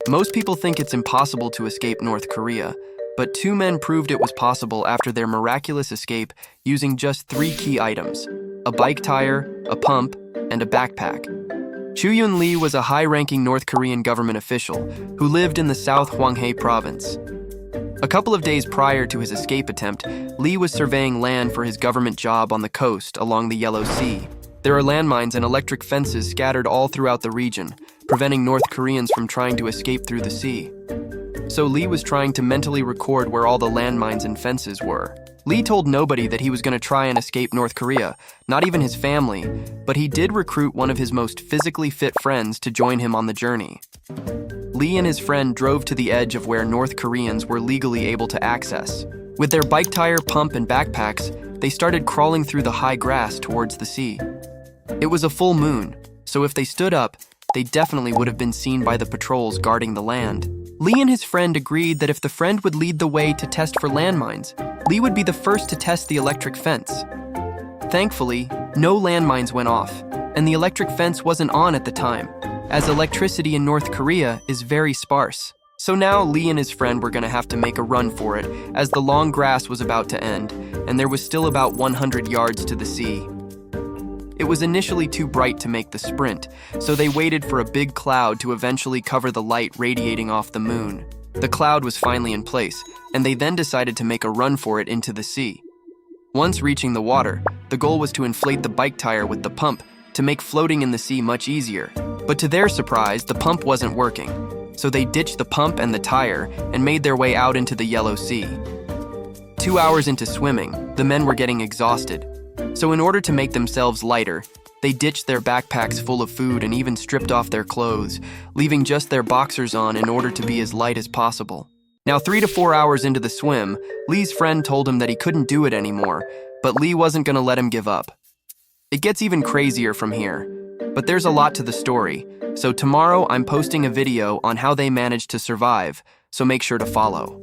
Most people think it's impossible to escape North Korea, but two men proved it was possible after their miraculous escape using just three key items: a bike tire, a pump, and a backpack. Choo-Yun Lee was a high-ranking North Korean government official who lived in the South Hwanghae province. A couple of days prior to his escape attempt, Lee was surveying land for his government job on the coast along the Yellow Sea. There are landmines and electric fences scattered all throughout the region, preventing North Koreans from trying to escape through the sea. So Lee was trying to mentally record where all the landmines and fences were. Lee told nobody that he was going to try and escape North Korea, not even his family, but he did recruit one of his most physically fit friends to join him on the journey. Lee and his friend drove to the edge of where North Koreans were legally able to access. With their bike tire, pump, and backpacks, they started crawling through the high grass towards the sea. It was a full moon, so if they stood up, they definitely would have been seen by the patrols guarding the land. Lee and his friend agreed that if the friend would lead the way to test for landmines, Lee would be the first to test the electric fence. Thankfully, no landmines went off, and the electric fence wasn't on at the time, as electricity in North Korea is very sparse. So now Lee and his friend were going to have to make a run for it, as the long grass was about to end, and there was still about 100 yards to the sea. It was initially too bright to make the sprint, so they waited for a big cloud to eventually cover the light radiating off the moon. The cloud was finally in place, and they then decided to make a run for it into the sea. Once reaching the water, the goal was to inflate the bike tire with the pump to make floating in the sea much easier. But to their surprise, the pump wasn't working, so they ditched the pump and the tire and made their way out into the Yellow Sea. 2 hours into swimming, the men were getting exhausted. So in order to make themselves lighter, they ditched their backpacks full of food and even stripped off their clothes, leaving just their boxers on in order to be as light as possible. Now 3 to 4 hours into the swim, Lee's friend told him that he couldn't do it anymore, but Lee wasn't going to let him give up. It gets even crazier from here, but there's a lot to the story, so tomorrow I'm posting a video on how they managed to survive, so make sure to follow.